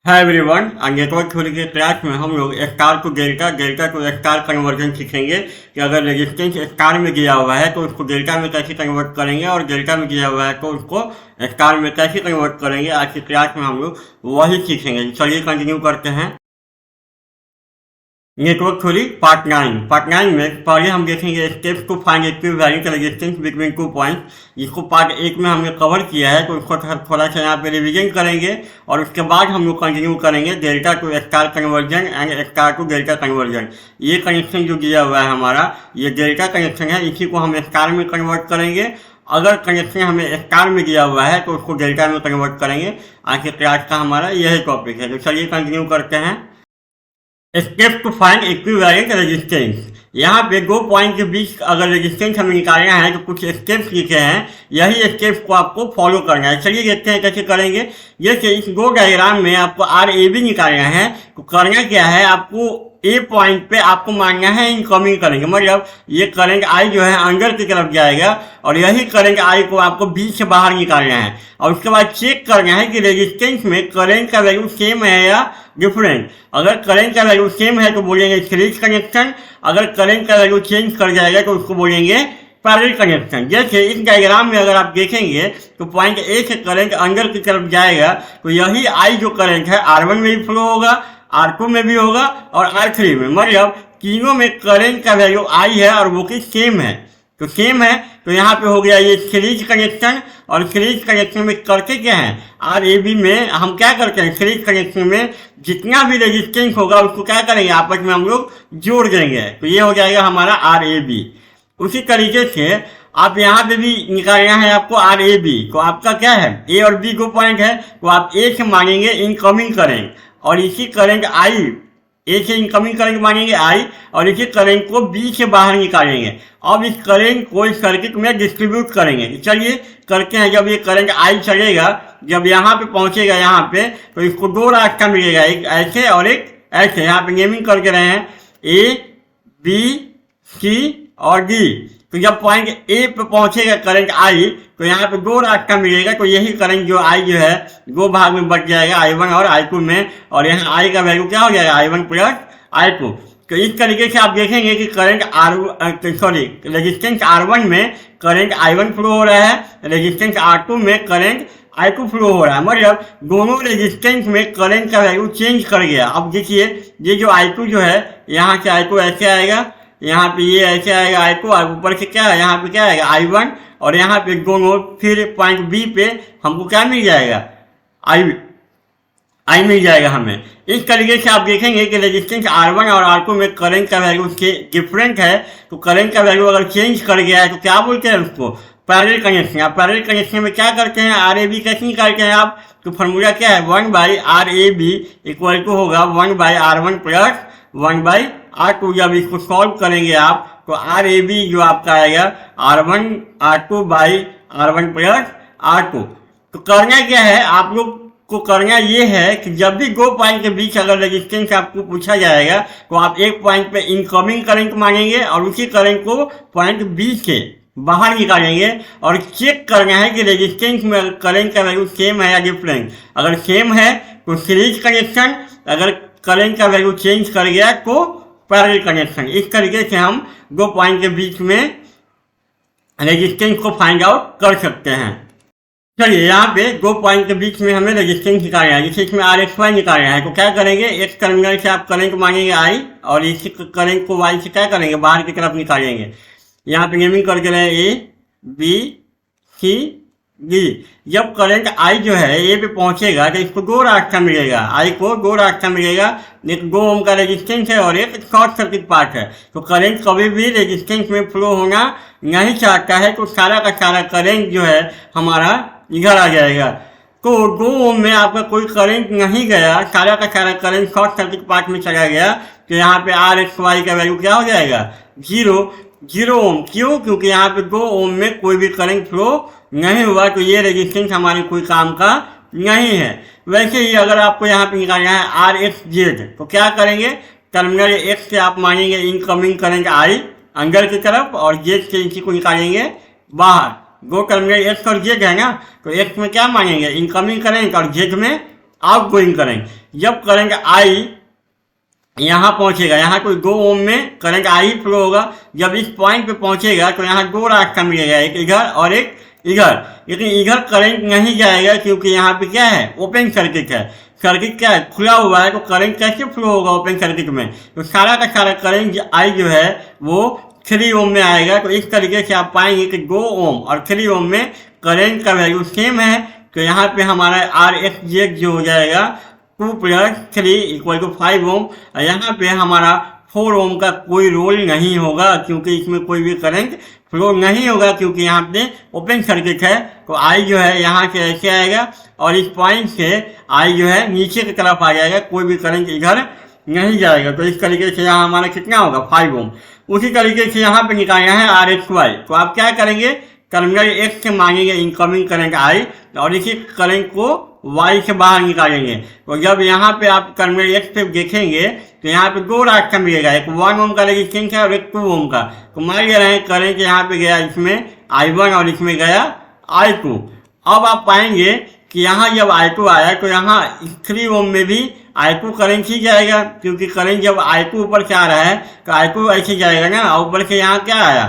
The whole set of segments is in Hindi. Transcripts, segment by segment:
हाय एवरीवन, नेटवर्क थ्योरी के क्लास में हम लोग स्टार को डेल्टा, डेल्टा को स्टार कन्वर्जन सीखेंगे कि अगर रेजिस्टेंस स्टार में दिया हुआ है तो उसको डेल्टा में कैसे कन्वर्ट करेंगे और डेल्टा में दिया हुआ है तो उसको स्टार में कैसे कन्वर्ट करेंगे। आज की क्लास में हम लोग वही सीखेंगे। चलिए कंटिन्यू करते हैं। नेटवर्क थ्योरी पार्ट 9 में पहले हम देखेंगे steps to find equivalent resistance between two points, जिसको पार्ट 1 में हमने कवर किया है, तो उसको थोड़ा सा यहाँ पे रिवीजन करेंगे और उसके बाद हम लोग कंटिन्यू करेंगे delta to star conversion and star to delta conversion. ये कनेक्शन जो दिया हुआ है हमारा, ये डेल्टा कनेक्शन है, इसी को हम स्टार में कन्वर्ट करेंगे। अगर कनेक्शन हमें स्टार में दिया हुआ है तो उसको डेल्टा में कन्वर्ट करेंगे। आज के क्लास का हमारा यही टॉपिक है, तो चलिए कंटिन्यू करते हैं। Step to find equivalent resistance. यहाँ पे दो पॉइंट के बीच अगर रेजिस्टेंस हमें निकालना है तो कुछ स्टेप्स लिखे हैं, यही स्टेप्स को आपको फॉलो करना है। चलिए देखते हैं कैसे करेंगे। जैसे इस दो डायग्राम में आपको आर ए बी निकालना है, तो करना क्या है, आपको ए पॉइंट पे आपको मानना है इनकमिंग करेंगे, मतलब ये करंट आई जो है अंदर की तरफ जाएगा और यही करंट आई को आपको बी से बाहर निकालना है। और उसके बाद चेक करना है कि रेजिस्टेंस में करंट का वैल्यू सेम है या डिफरेंट। अगर करंट का वैल्यू सेम है तो बोलेंगे सीरीज कनेक्शन, अगर करंट का वैल्यू चेंज कर जाएगा तो उसको बोलेंगे पैरेलल कनेक्शन। जैसे इस डायग्राम में अगर आप देखेंगे तो पॉइंट ए से करंट अंदर की तरफ जाएगा, तो यही आई जो करंट है R1 में भी फ्लो होगा, R2 में भी होगा और R3 में, मतलब तीनों में करंट का वैल्यू आई है और वो की सेम है। तो सेम है तो यहाँ पे हो गया ये सीरीज कनेक्शन। और सीरीज कनेक्शन में करके क्या है, आर ए बी में हम क्या करते हैं, सीरीज कनेक्शन में जितना भी रेजिस्टेंस होगा उसको क्या करेंगे, आपस में हम लोग जोड़ देंगे, तो ये हो जाएगा हमारा आर ए बी। उसी तरीके से आप यहाँ पे भी निकालना है आपको आर ए बी, तो आपका क्या है, ए और बी दो पॉइंट है, तो आप ए से मानेंगे इनकमिंग करंट और इसी करंट आई, ए से इनकमिंग करंट मानेंगे आई और इसी करंट को बी से बाहर निकालेंगे। अब इस करंट को इस सर्किट में डिस्ट्रीब्यूट करेंगे। चलिए करते हैं। जब ये करंट आई चलेगा, जब यहाँ पे पहुंचेगा यहाँ पे, तो इसको दो रास्ता मिलेगा, एक ऐसे और एक ऐसे। यहाँ पे नेमिंग करके रहे हैं ए बी सी और डी। तो जब पॉइंट ए पे पहुंचेगा करंट आई, तो यहाँ पे दो रास्ता मिलेगा, तो यही करंट जो आई जो है दो भाग में बट जाएगा, I1 और I2 में, और यहाँ आई का वैल्यू क्या हो जाएगा, I1 प्लस I2। तो इस तरीके से आप देखेंगे कि करंट रेजिस्टेंस R1 में करंट I1 फ्लो हो रहा है, रेजिस्टेंस R2 में करंट I2 फ्लो हो रहा है, मतलब दोनों रेजिस्टेंस में करंट का वैल्यू चेंज कर गया। अब देखिए ये जो I2 जो है, यहाँ से I2 ऐसे आएगा, यहाँ पे ये ऐसे आएगा I2, और ऊपर से क्या है, यहाँ पे क्या आएगा I1, और यहाँ पे दोनों फिर पॉइंट बी पे हमको क्या मिल जाएगा, आई मिल जाएगा हमें। इस तरीके से आप देखेंगे कि रेजिस्टेंस R1 और R2 में करंट का वैल्यू डिफरेंट है, तो करंट का वैल्यू अगर चेंज कर गया है तो क्या बोलते हैं उसको, पैरेलल कनेक्शन। आप पैरेलल कनेक्शन में क्या करते हैं, आर ए बी कैसे निकालते हैं आप, तो फॉर्मूला क्या है, 1/RAB इक्वल टू होगा 1/R1 प्लस 1/R2। जब इसको सॉल्व करेंगे आप तो आर ए बी जो आपका आएगा R1/R2 प्लस R2। तो करना क्या है, आप लोग को करना ये है कि जब भी दो पॉइंट के बीच अगर रेजिस्टेंस आपको पूछा जाएगा, तो आप एक पॉइंट पे इनकमिंग करंट मानेंगे और उसी करंट को पॉइंट बी से बाहर निकालेंगे और चेक करना है कि रेजिस्टेंस में करंट का वैल्यू सेम है या डिफरेंट। अगर सेम है तो सीरीज कनेक्शन, अगर करंट का वैल्यू चेंज कर गया तो पैरेलल कनेक्शन। इस तरीके से हम दो पॉइंट के बीच में रेजिस्टेंस को फाइंड आउट कर सकते हैं। चलिए यहाँ पे दो पॉइंट के बीच में हमें रेजिस्टेंस निकालना है, जैसे इसमें RXY निकालना है, तो क्या करेंगे, एक टर्मिनल से आप करंट मानेंगे आई और इसी करंट को वाई से क्या करेंगे, बाहर की तरफ निकालेंगे। यहाँ पे नेमिंग करके रहे ए बी सी डी। जब करंट आई जो है ए पे पहुंचेगा तो इसको दो रास्ता मिलेगा, आई को दो रास्ता मिलेगा, एक 2 ओम का रेजिस्टेंस है और एक शॉर्ट सर्किट पार्ट है। तो करंट कभी भी रेजिस्टेंस में फ्लो होना नहीं चाहता है, तो सारा का सारा करंट जो है हमारा इधर आ जाएगा। तो 2 ओम में आपका कोई करंट नहीं गया, सारा का सारा करंट शॉर्ट सर्किट पार्ट में चला गया, तो यहाँ पे RXY का वैल्यू क्या हो जाएगा, 0 ओम। क्यों, क्योंकि यहाँ पे 2 ओम में कोई भी करंट फ्लो नहीं हुआ, तो ये रेजिस्टेंस हमारे कोई काम का नहीं है। वैसे ही अगर आपको यहाँ पे निकालना है RXZ, तो क्या करेंगे, टर्मिनल X से आप मानेंगे इनकमिंग करंट आई अंदर की तरफ और Z से इसी को निकालेंगे बाहर। दो टर्मिनल X और Z है ना, तो X में क्या मानेंगे इनकमिंग करंट और Z में आउट गोइंग करंट। जब करंट आई यहाँ पहुंचेगा, यहाँ कोई 2 ओम में करंट आई फ्लो होगा। जब इस पॉइंट पे पहुंचेगा तो यहाँ 2 रास्ता मिलेगा, एक इधर और एक इधर। लेकिन इधर करंट नहीं जाएगा क्योंकि यहाँ पे क्या है, ओपन सर्किट है। सर्किट क्या है, खुला हुआ है, तो करंट कैसे फ्लो होगा ओपन सर्किट में? तो सारा का सारा करंट आई जो है वो 3 ओम में आएगा। तो इस तरीके से आप पाएंगे कि 2 ओम और 3 ओम में करंट का वैल्यू सेम है। तो यहाँ पे हमारा आर एक्स जेड जो हो जाएगा 2 + 3 = 5 ओम। और यहाँ पे हमारा 4 ओम का कोई रोल नहीं होगा क्योंकि इसमें कोई भी करंट फ्लो नहीं होगा, क्योंकि यहाँ पे ओपन सर्किट है। तो आई जो है यहाँ से ऐसे आएगा और इस पॉइंट से आई जो है नीचे की तरफ आ जाएगा, कोई भी करंट इधर नहीं जाएगा। तो इस तरीके से यहाँ हमारा कितना होगा, 5 ओम। उसी तरीके से यहाँ पे निकालना है आर एक्स वाई। तो आप क्या करेंगे, टर्मिनल एक्स से मांगेंगे इनकमिंग करंट आई और इसी करंट को वाई से बाहर निकालेंगे। तो जब यहाँ पे आप टर्मिनल एक्स पे देखेंगे तो यहाँ पे 2 रास्ता मिलेगा, एक 1 ओम का रेजिस्टेंस है और एक 2 ओम का। तो मान ले रहे हैं करंट यहाँ पे गया इसमें I1 और इसमें गया I2। अब आप पाएंगे कि यहाँ जब I2 आया तो यहाँ 3 ओम में भी I2 करंट ही जाएगा, क्योंकि करंट जब I2 ऊपर से आ रहा है तो I2 ऐसे जाएगा ना, ऊपर से यहाँ क्या आया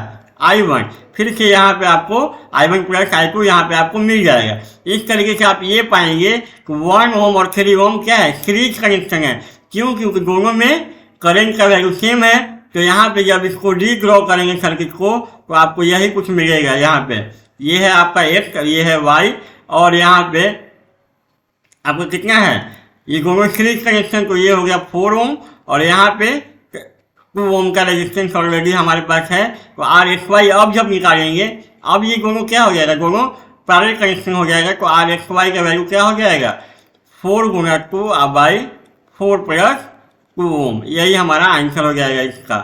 I1, फिर से यहाँ पे आपको I1 + I2 यहाँ पे आपको मिल जाएगा। इस तरीके से आप ये पाएंगे कि 1 ओम और 3 ओम क्या है, सीरीज कनेक्शन है। क्यों? क्योंकि दोनों में करंट का वैल्यू सेम है। तो यहाँ पे जब इसको रीड्रॉ करेंगे सर्किट को तो आपको यही कुछ मिलेगा। यहाँ पे ये है आपका एक्स, ये है वाई, और यहाँ पे आपको कितना है, ये दोनों सीरीज कनेक्शन। तो ये हो गया 4 ओम और यहाँ पे 2 ओम का रेजिस्टेंस ऑलरेडी हमारे पास है। तो आर एक्स वाई अब जब निकालेंगे, अब ये दोनों क्या हो जाएगा, दोनों पैरेलल कनेक्शन हो जाएगा। तो आर एक्स वाई का वैल्यू क्या हो जाएगा, 4 × 2 / 4 + 2 ओम। यही हमारा आंसर हो जाएगा इसका।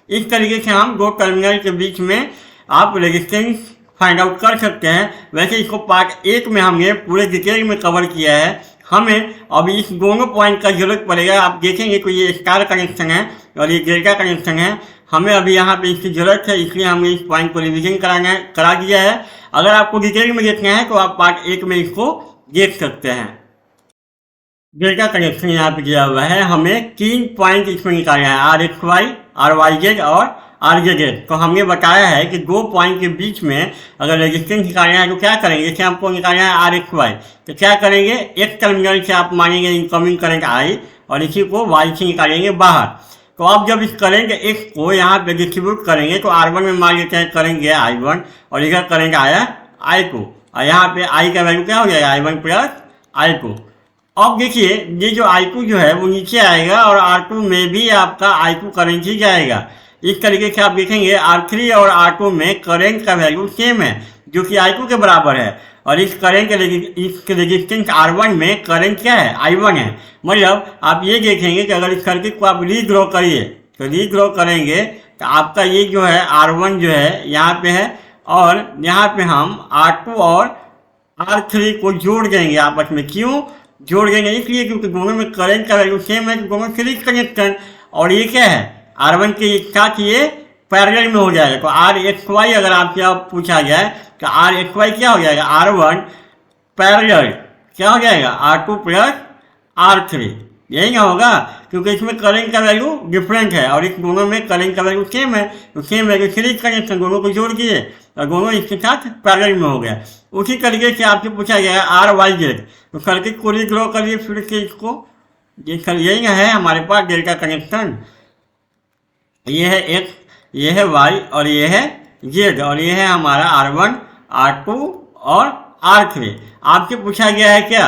इस तरीके से हम 2 टर्मिनल के बीच में आप रेजिस्टेंस फाइंड आउट कर सकते हैं। वैसे इसको पार्ट 1 में हमने पूरे डिटेल में कवर किया है। हमें अभी इस दोनों पॉइंट का जरूरत पड़ेगा। आप देखेंगे कि ये स्टार कनेक्शन है और ये डेल्टा कनेक्शन है। हमें अभी यहाँ पे इसकी जरूरत है, इसलिए हमने इस पॉइंट को रिविजन करा दिया है। अगर आपको डिटेल में देखना है तो आप पार्ट 1 में इसको देख सकते हैं। डेल्टा कनेक्शन यहाँ पे दिया हुआ है, हमें 3 पॉइंट इसमें निकालना है, R X Y, R Y Z और आर जे जेड। तो हमने बताया है कि 2 पॉइंट के बीच में अगर रेजिस्टेंस निकालना है तो क्या करेंगे, जैसे हमको निकालना है आर एक्स वाई, तो क्या करेंगे, एक टर्मिनल से आप मानेंगे इनकमिंग करंट आई और इसी को वाई से निकालेंगे बाहर। तो आप जब इस करंट एक्स को यहाँ पे डिस्ट्रीब्यूट करेंगे तो R1 में मान लेते हैं करंट गया I1 और इधर करंट आया I2 और यहाँ पे I का वैल्यू क्या हो जाएगा, I1 + I2। अब देखिए ये जो I2 जो है वो नीचे आएगा और R2 में भी आपका I2 करंट ही जाएगा। इस तरीके से आप देखेंगे R3 और R2 में करंट का वैल्यू सेम है जो कि I2 के बराबर है और इस करंट के रेजिस्टेंस R1 में करंट क्या है, I1 है। मतलब आप ये देखेंगे कि अगर इस सर्किट को आप रीड्रॉ करिए तो रीड्रॉ करेंगे तो आपका ये जो है R1 जो है यहाँ पे है और यहाँ पे हम R2 और R3 को जोड़ देंगे आपस में। क्यों जोड़ देंगे, इसलिए क्योंकि दोनों में करंट का वैल्यू सेम है, दोनों सीरीज कनेक्शन। और ये क्या है, R1 के साथ ये पैरेलल में हो जाएगा। तो आर एक्स वाई अगर आपसे आप पूछा जाए तो आर एक्स वाई क्या हो जाएगा, R1 पैरेलल क्या हो जाएगा, R2 + R3। यही ना होगा क्योंकि इसमें करंट का वैल्यू डिफरेंट है और इस दोनों में करंट का वैल्यू सेम है। तो सेम वैल्यू सीरीज कनेक्शन, दोनों को जोड़ दिए और दोनों इसके साथ पैरेलल में हो गया। उसी तरीके से आपसे पूछा गया आर वाई जेड, तो सर्किट को रीड्रॉ करिए फिर से इसको। यही ना है हमारे पास डेल्टा कनेक्शन, ये है एक्स, ये है वाई और ये है जेड और ये है हमारा R1, R2 और R3। आपसे पूछा गया है क्या,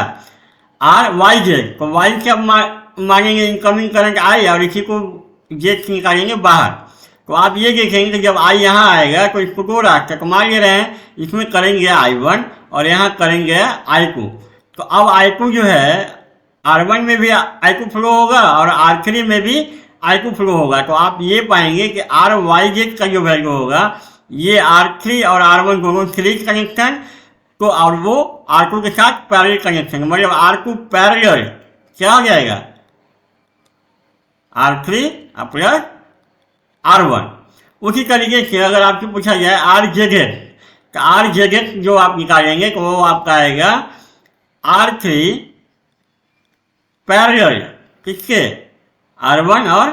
आर वाई जेड, तो वाई से आप मांगेंगे इनकमिंग करंट आई और इसी को जेड से निकालेंगे बाहर। तो आप ये देखेंगे कि जब आई यहाँ आएगा तो इसको 2 रास्ता तो मान ले रहे हैं, इसमें करेंगे I1 और यहाँ करेंगे I2। तो अब I2 जो है R1 में भी I2 फ्लो होगा और R3 में भी I2 फ्लो होगा। तो आप ये पाएंगे कि आर वाई जेड का जो वैल्यू होगा ये R3 और R1 दोनों सीरीज कनेक्शन, तो और वो R2 के साथ पैरेलल कनेक्शन, मतलब R2 पैरेलल क्या हो जाएगा, R3 + R1। उसी तरीके से अगर आपसे पूछा जाए आर जेड, तो आर जेड जो आप निकालेंगे तो वो आपका आएगा R3 पैरेलल किसके, R1 और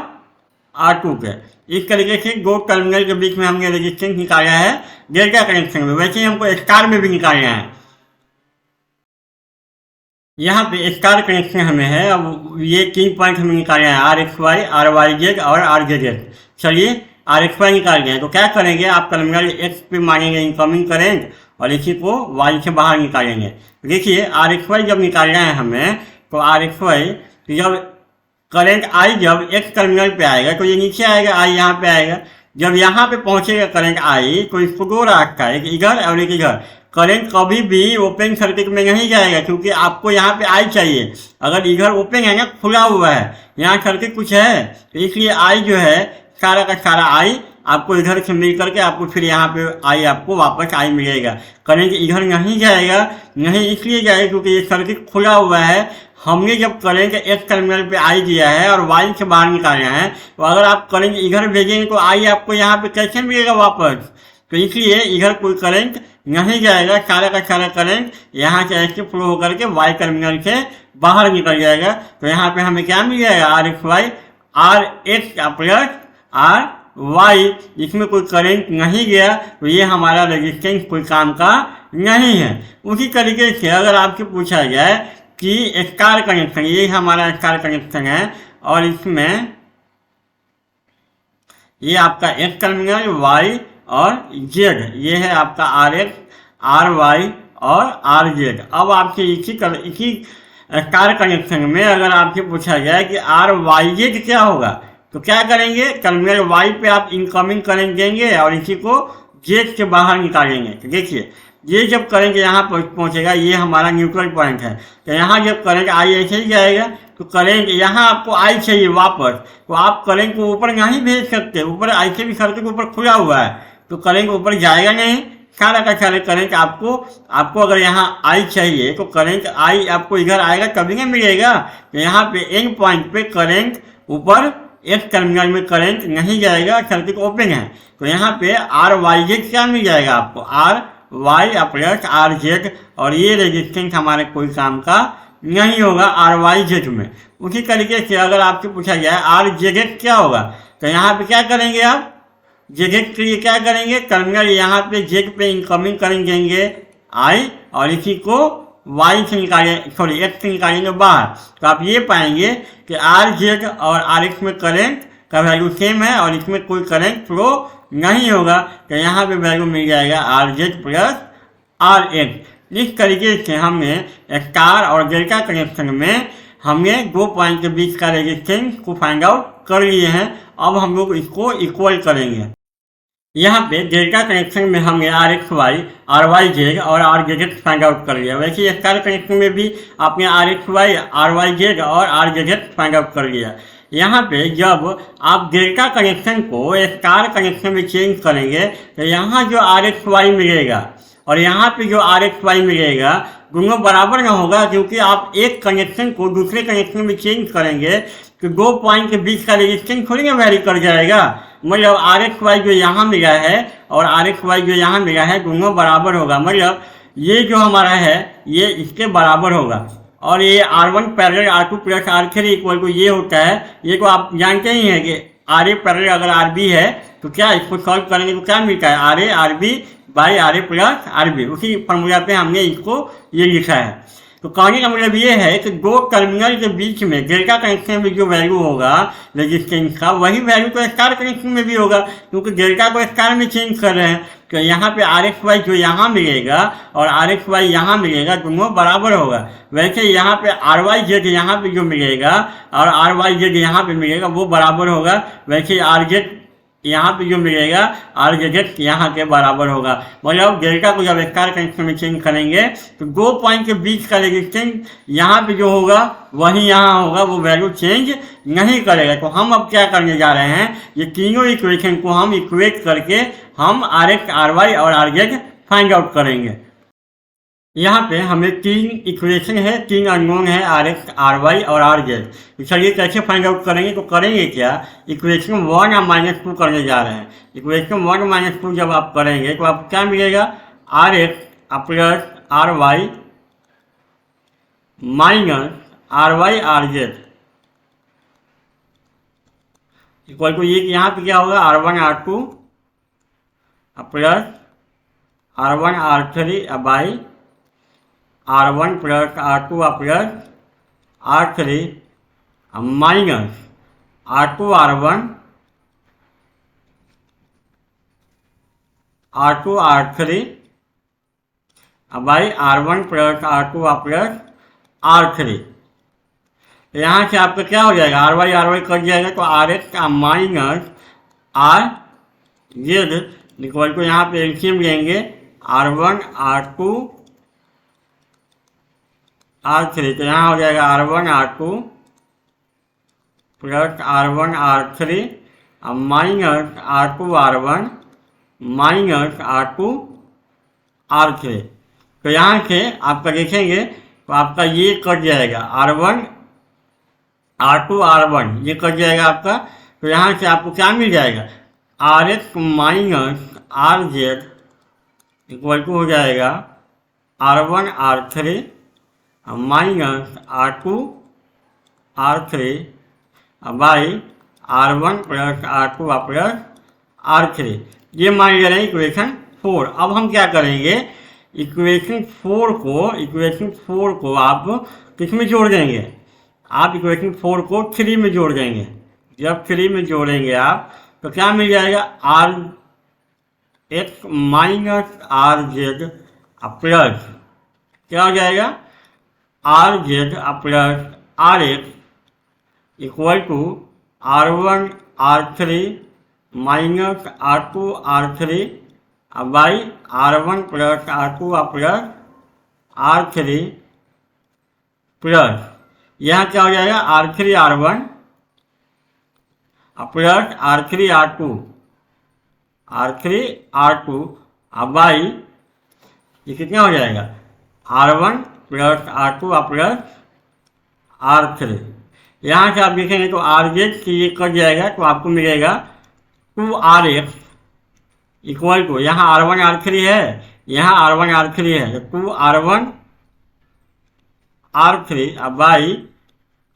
R2 के। इस तरीके से दो टर्मिनल के बीच में हमने रेजिस्टेंस निकाला है डेल्टा कनेक्शन में। वैसे ही हमको स्टार में भी निकालना है। यहाँ पे स्टार कनेक्शन हमें है। अब ये 3 पॉइंट हमें निकालना है, RXY, RYZ और RZZ। चलिए RXY निकाल गए तो क्या करेंगे, आप टर्मिनल X पे मारेंगे इनकमिंग करंट और इसी को Y से बाहर निकालेंगे। देखिए RXY जब निकालना है हमें तो RXY जब करंट I जब X टर्मिनल पे आएगा तो ये नीचे आएगा, I यहाँ पे आएगा। जब यहाँ पे पहुँचेगा करंट I तो इसको दो रास्ता है, एक इधर और एक इधर। करंट कभी भी ओपन सर्किट में नहीं जाएगा क्योंकि आपको यहाँ पे I चाहिए। अगर इधर ओपन है ना, खुला हुआ है, यहाँ सर्किट कुछ है, तो इसलिए I जो है सारा का सारा I आपको इधर से मिल करके आपको फिर यहाँ पे I आपको वापस I मिलेगा। करंट इधर नहीं जाएगा, नहीं इसलिए जाएगा क्योंकि ये सर्किट खुला हुआ है। हमने जब करंट एक टर्मिनल पे I दिया है और Y से बाहर निकालना है, तो अगर आप करंट इधर भेजेंगे तो I आपको यहाँ पे कैसे मिलेगा वापस। तो इसलिए इधर कोई करंट नहीं जाएगा, सारा का सारा करंट यहाँ से ऐसे फ्लो होकर के Y टर्मिनल से बाहर निकल जाएगा। तो यहाँ पे हमें क्या मिल जाएगा, RXY, RX प्लस RY। इसमें कोई करंट नहीं गया तो ये हमारा रेजिस्टेंस कोई काम का नहीं है। उसी तरीके से अगर आपसे पूछा जाए कि स्टार कनेक्शन, ये हमारा स्टार कनेक्शन है और इसमें ये आपका एक टर्मिनल Y और Z, ये है आपका RX, RY और RZ। अब आपसे इसी स्टार कनेक्शन में अगर आपसे पूछा जाए कि RYZ क्या होगा तो क्या करेंगे, टर्मिनल Y पे आप इनकमिंग करंट देंगे और इसी को Z से बाहर निकालेंगे। तो देखिए ये जब करंट यहाँ पर पहुँचेगा, ये हमारा न्यूट्रल पॉइंट है, तो यहाँ जब करंट I ऐसे ही जाएगा तो करंट यहाँ आपको I चाहिए वापस, तो आप करंट को ऊपर नहीं भेज सकते। ऊपर ऐसे भी सर्किट ऊपर खुला हुआ है तो करंट ऊपर जाएगा नहीं, सारा का सारा करंट आपको अगर यहाँ I चाहिए तो करंट I आपको इधर आएगा तभी ना मिलेगा। तो यहाँ पे एंड पॉइंट पे करंट ऊपर एक टर्मिनल में करंट नहीं जाएगा, सर्किट ओपन है। तो यहाँ पे RYZ क्या मिल जाएगा आपको, RY प्लस RZ, और ये रेजिस्टेंस हमारे कोई काम का नहीं होगा RYZ में। उसी तरीके से अगर आपसे पूछा जाए RZZ क्या होगा तो यहाँ पे क्या करेंगे, आप ZZ के लिए क्या करेंगे, टर्मिनल यहाँ पे Z पे इनकमिंग करंट देंगे I और इसी को Y से X से निकालेंगे बाहर। तो आप ये पाएंगे कि RZ और RX में करंट का वैल्यू सेम है और इसमें कोई करंट फ्लो नहीं होगा। तो यहाँ पे वैल्यू मिल जाएगा RZ प्लस RX। इस तरीके से हमने स्टार और डेल्टा कनेक्शन में हमने 2 पॉइंट के बीच का रेजिस्टेंस को फाइंड आउट कर लिए हैं। अब हम लोग इसको इक्वल करेंगे। यहाँ पे डेल्टा कनेक्शन में हमने RXY, RYZ और RZZ फाइंड आउट कर लिया। वैसे स्टार कनेक्शन में भी आपने RXY, RYZ और RZZ फाइंड आउट कर लिया। यहाँ पे जब आप डेल्टा कनेक्शन को स्टार कनेक्शन में चेंज करेंगे तो यहाँ जो RXY मिलेगा और यहाँ पे जो RXY मिलेगा दोनों बराबर ना होगा, क्योंकि आप एक कनेक्शन को दूसरे कनेक्शन में चेंज करेंगे तो 2 पॉइंट के बीच का रेजिस्टेंस थोड़ी ना वैरी कर जाएगा। मतलब RXY जो यहाँ मिला है और RXY जो यहाँ मिला है दोनों बराबर होगा। मतलब ये जो हमारा है ये इसके बराबर होगा। और ये R1 parallel R2 plus R3 equal to ये होता है। ये तो आप जानते ही हैं कि RA पैरेलल अगर RB है तो क्या इसको सॉल्व करेंगे तो क्या मिलता है, RA RB by RA plus RB। उसी फॉर्मूला पे हमने इसको ये लिखा है। तो कहने का मतलब ये है कि 2 टर्मिनल के बीच में डेल्टा कनेक्शन में जो वैल्यू होगा रेजिस्टेंस का, वही वैल्यू तो स्टार कनेक्शन में भी होगा, क्योंकि डेल्टा को स्टार में चेंज कर रहे हैं। तो यहाँ पे RXY जो यहाँ मिलेगा और RXY यहाँ मिलेगा दोनों बराबर होगा। वैसे यहाँ पे RYZ यहाँ पे जो मिलेगा और RYZ यहाँ पे मिलेगा वो बराबर होगा। वैसे RZ यहाँ पे जो मिलेगा RZZ यहाँ के बराबर होगा। मतलब डेल्टा को जब स्टार कनेक्शन में चेंज करेंगे तो 2 पॉइंट के बीच का रेजिस्टेंस यहाँ पे जो होगा वही यहाँ होगा, वो वैल्यू चेंज नहीं करेगा। तो हम अब क्या करने जा रहे हैं, ये तीनों इक्वेशन को हम इक्वेट करके हम RX, RY और RZ फाइंड आउट करेंगे। यहाँ पे हमें 3 इक्वेशन है, 3 अननोन है RX, RY और RZ। चलिए कैसे फाइंड आउट करेंगे, तो करेंगे क्या, इक्वेशन 1 या -2 करने जा रहे हैं। इक्वेशन 1 -2 जब आप करेंगे तो आपको क्या मिलेगा, RX plus RY minus R Y are Z equal to ये यहाँ पे क्या होगा R one are two plus are one are three by are one plus are two plus are three minus are two are one are two are three by are one plus are two plus are three. यहाँ से आपका क्या हो जाएगा आर वाई कट जाएगा तो आर एक्स का minus r Z equal to यहाँ पे एलसीएम लेंगे r one are two are three तो यहाँ हो जाएगा r one are two plus are one are three minus are two are one minus are two are three. तो यहाँ से आपका देखेंगे तो आपका ये कट जाएगा r one are two are one ये कट जाएगा आपका। तो यहाँ से आपको क्या मिल जाएगा r x minus r Z equal to हो जाएगा r one are three minus are two are three by are one plus are two plus are three. ये मान ले रहे हैं इक्वेशन 4। अब हम क्या करेंगे इक्वेशन 4 को आप किस में जोड़ देंगे आप इक्वेशन 4 को 3 में जोड़ देंगे। जब 3 में जोड़ेंगे आप तो क्या मिल जाएगा r x minus r z plus क्या हो जाएगा r z plus r x equal to are one are three minus are two are three by are one plus are two plus are three plus यहाँ क्या हो जाएगा r three r one plus are three r two by ये कितना हो जाएगा r one plus are two plus are three. यहाँ से आप देखेंगे तो आर जेड से ये कट जाएगा तो आपको मिलेगा 2r एक्स इक्वल टू यहाँ आर वन आर थ्री है यहाँ आर वन आर थ्री है तो 2r1 r3 by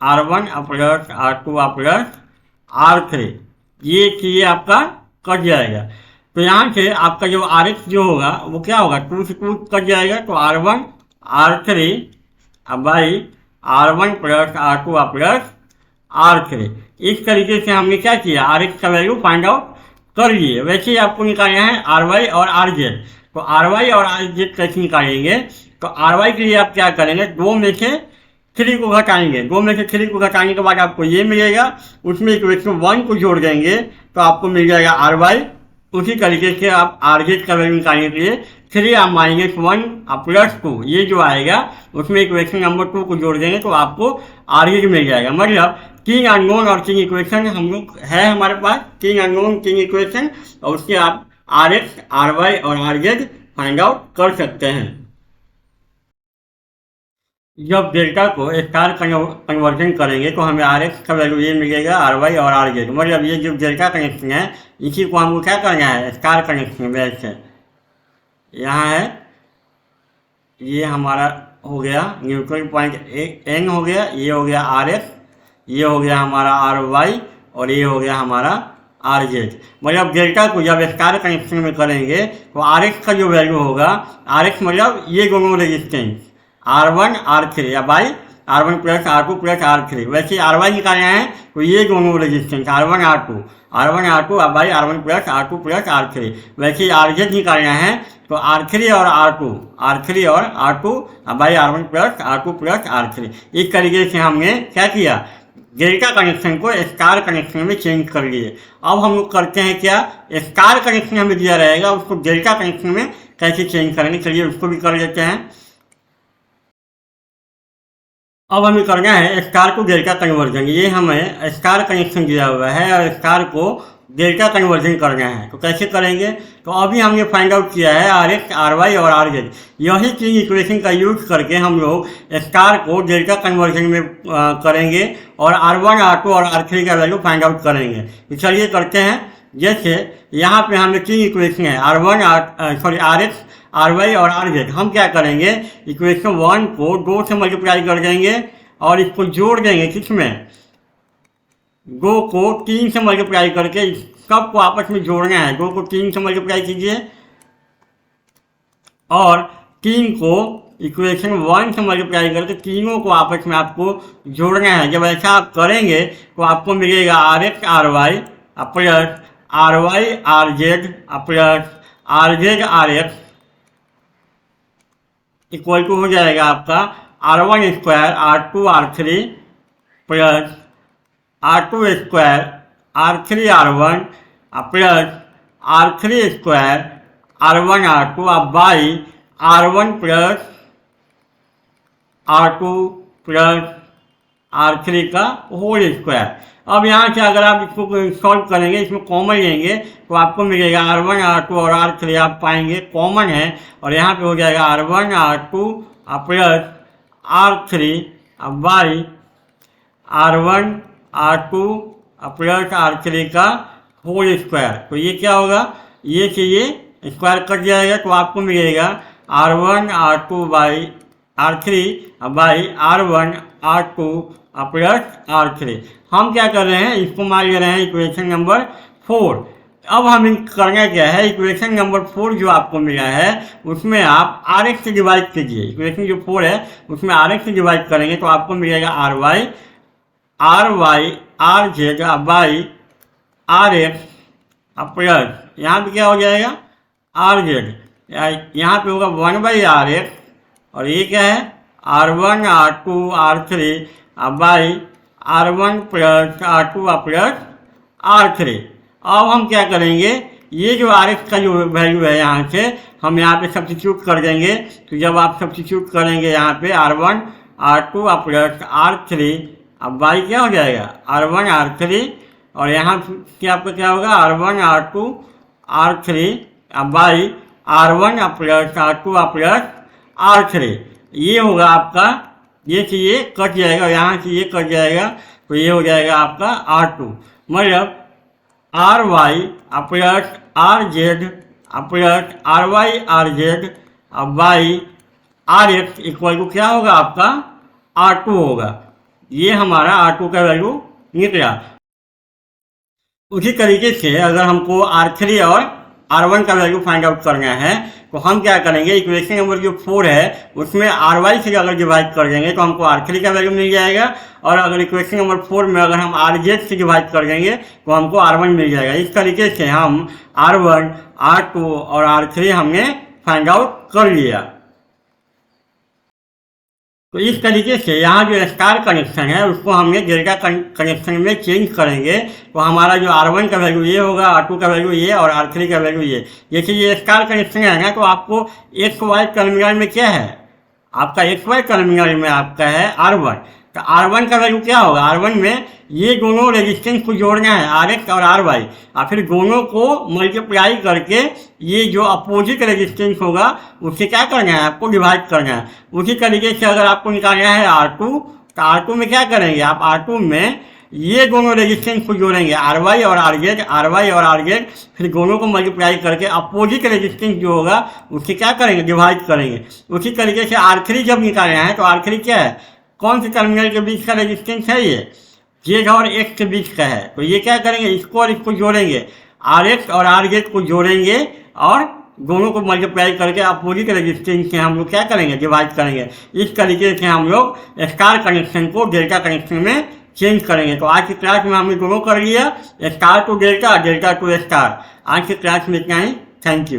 are one plus are two plus are three ये चीज़ें आपका कट जाएगा। तो यहाँ से आपका जो आर एक्स जो होगा वो क्या होगा 2 से 2 कट जाएगा तो r one are three by are one plus are two plus are three. इस तरीके से हमने क्या किया आर एक्स का वैल्यू फाइंड आउट कर लिए। वैसे ही आपको निकालना है आर वाई और आर जेड। तो आर वाई और आर जेड कैसे निकालेंगे तो आर वाई के लिए आप क्या करेंगे 2 में से 3 को घटाएंगे। 2 में से 3 को घटाने के बाद आपको ये मिलेगा उसमें इक्वेशन 1 को जोड़ देंगे तो आपको मिल जाएगा आर वाई। उसी तरीके से आप आर जेड का वैल्यू निकालने के लिए 3 आप माइनस 1 प्लस 2 ये जो आएगा उसमें इक्वेशन नंबर 2 को जोड़ देंगे तो आपको आर जेड मिल जाएगा। मतलब 3 अननोन और 3 इक्वेशन हम लोग है हमारे पास 3 अननोन 3 इक्वेशन और उससे आप आर एक्स आर वाई और आर जेड फाइंड आउट कर सकते हैं। जब डेल्टा को स्टार कन्वर्जन करेंगे तो हमें आर एक्स का वैल्यू ये मिलेगा आर वाई और आर जेड। मतलब ये जो डेल्टा कनेक्शन है इसी को हमको क्या करना है स्टार कनेक्शन वैसे यहाँ है ये हमारा हो गया न्यूट्रल पॉइंट एन हो गया ये हो गया आर एक्स ये हो गया हमारा आर वाई और ये हो गया हमारा आर जेड। मतलब डेल्टा को जब स्टार कनेक्शन में करेंगे तो आर एक्स का जो वैल्यू होगा आर एक्स मतलब ये दोनों resistance R one are three या by are one plus are two plus are three. वैसे आर वाई निकालना है तो ये दोनों resistance R one are two by are one plus are two plus are three. वैसे आर जेड निकालना है तो आर थ्री और R two by are one plus are three. इस तरीके से हमने क्या किया डेल्टा कनेक्शन को स्टार कनेक्शन में चेंज कर लिए। अब हम लोग करते हैं क्या स्टार कनेक्शन हमें दिया रहेगा उसको डेल्टा कनेक्शन में कैसे चेंज करेंगे चलिए उसको भी कर लेते हैं। अब हमें करना है स्टार को डेल्टा कन्वर्जन। ये हमें स्टार कनेक्शन दिया हुआ है और स्टार को डेल्टा कन्वर्जन करना है तो कैसे करेंगे तो अभी हमने फाइंड आउट किया है आर एक्स आर वाई और आर जेड। यही 3 इक्वेशन का यूज करके हम लोग स्टार को डेल्टा कन्वर्जन में करेंगे और आर वन आर टू और आर थ्री का वैल्यू फाइंड आउट करेंगे। तो चलिए करते हैं। जैसे यहाँ पे हमें 3 इक्वेशन है आर एक्स आर वाई और आर जेड। हम क्या करेंगे इक्वेशन 1 को 2 से मल्टीप्लाई कर देंगे और इसको जोड़ देंगे किसमें, गो को 3 से मल्टीप्लाई करके सब को आपस में जोड़ना है। गो को 3 से मल्टीप्लाई कीजिए और 3 को इक्वेशन 1 से मल्टीप्लाई करके तीनों को आपस में आपको जोड़ना है। जब ऐसा आप करेंगे तो आपको मिलेगा r x r y plus r Y are z plus r z r x equal to हो जाएगा आपका R1 square R2 R3 plus R2 square R3 R1 plus R3 square R1 R2 by R1 plus R2 plus R3 का होल स्क्वायर। अब यहाँ से अगर आप इसको सॉल्व करेंगे, इसमें कॉमन लेंगे तो आपको मिलेगा R1 R2 और R3 आप पाएंगे कॉमन है और यहाँ पे हो जाएगा R1 R2 plus R3 by R1 R2 plus R3 का होल स्क्वायर। तो ये क्या होगा, ये से ये स्क्वायर कट जाएगा तो आपको मिलेगा R1 R2 by R3 by R1 R2 plus R3। हम क्या कर रहे हैं, इसको मान ले रहे हैं इक्वेशन नंबर 4। अब हमें करना क्या है, इक्वेशन नंबर 4 जो आपको मिला है उसमें आप आर एक्स से डिवाइड कीजिए। इक्वेशन जो 4 है उसमें आर एक्स से डिवाइड करेंगे तो आपको मिलेगा r Y are z by r x plus यहाँ पे क्या हो जाएगा आर जेड, यहाँ पे होगा 1/RX और ये क्या है R1 R2 R3 by R1 plus R2 plus R3। अब हम क्या करेंगे, ये जो RX का जो वैल्यू है यहाँ से हम यहाँ पे सब्स्टिट्यूट कर देंगे। तो जब आप सब्स्टिट्यूट करेंगे यहाँ पे R1 R2 plus R3 by क्या हो जाएगा R1 R3 और यहाँ क्या आपका क्या होगा R1 R2 R3 by R1 plus R2 plus R3। ये होगा आपका, ये से ये कट जाएगा, यहाँ से ये कट जाएगा तो ये हो जाएगा आपका R2, मतलब r y plus r z plus r Y are z by r x equal to क्या होगा आपका R2 होगा। ये हमारा R2 का वैल्यू निकला। उसी तरीके से अगर हमको R3 और R1 का वैल्यू फाइंड आउट करना है तो हम क्या करेंगे, इक्वेशन नंबर जो 4 है उसमें RY से अगर डिवाइड कर देंगे तो हमको R3 का वैल्यू मिल जाएगा और अगर इक्वेशन नंबर 4 में अगर हम RZ से डिवाइड कर देंगे तो हमको R1 मिल जाएगा। इस तरीके से हम R1 R2 और R3 हमने फाइंड आउट कर लिया। तो इस तरीके से यहाँ जो स्टार कनेक्शन है उसको हमने डेल्टा कनेक्शन में चेंज करेंगे तो हमारा जो R1 का वैल्यू ये होगा, R2 का वैल्यू ये और R3 का वैल्यू ये। जैसे ये स्टार कनेक्शन है ना तो आपको एक्स वाई टर्मिनल में क्या है, आपका एक्स वाई टर्मिनल में आपका है R1। तो R1 का वैल्यू क्या होगा, R1 में ये दोनों रेजिस्टेंस को जोड़ना है RX और RY और फिर दोनों को मल्टीप्लाई करके ये जो अपोजिट रेजिस्टेंस होगा उससे क्या करना है, आपको डिवाइड करना है। उसी तरीके से अगर आपको निकालना है R2 तो R2 में क्या करेंगे आप, R2 में ये दोनों रेजिस्टेंस को जोड़ेंगे RY और RZ, फिर दोनों को मल्टीप्लाई करके अपोजिट रेजिस्टेंस जो होगा उससे क्या करेंगे, डिवाइड करेंगे। उसी तरीके से R3 जब निकालना है तो R3 क्या है, कौन से टर्मिनल के बीच का रेजिस्टेंस है, ये जेड और एक्स के बीच का है। तो ये क्या करेंगे, इसको और इसको जोड़ेंगे, RX और RZ को जोड़ेंगे और दोनों को मल्टीप्लाई करके अपोजिट रेजिस्टेंस से हम लोग क्या करेंगे, डिवाइड करेंगे। इस तरीके से हम लोग स्टार कनेक्शन को डेल्टा कनेक्शन में चेंज करेंगे। तो आज की क्लास में हमने दोनों कर लिया, star to delta, delta to star. आज की क्लास में इतना ही, थैंक यू।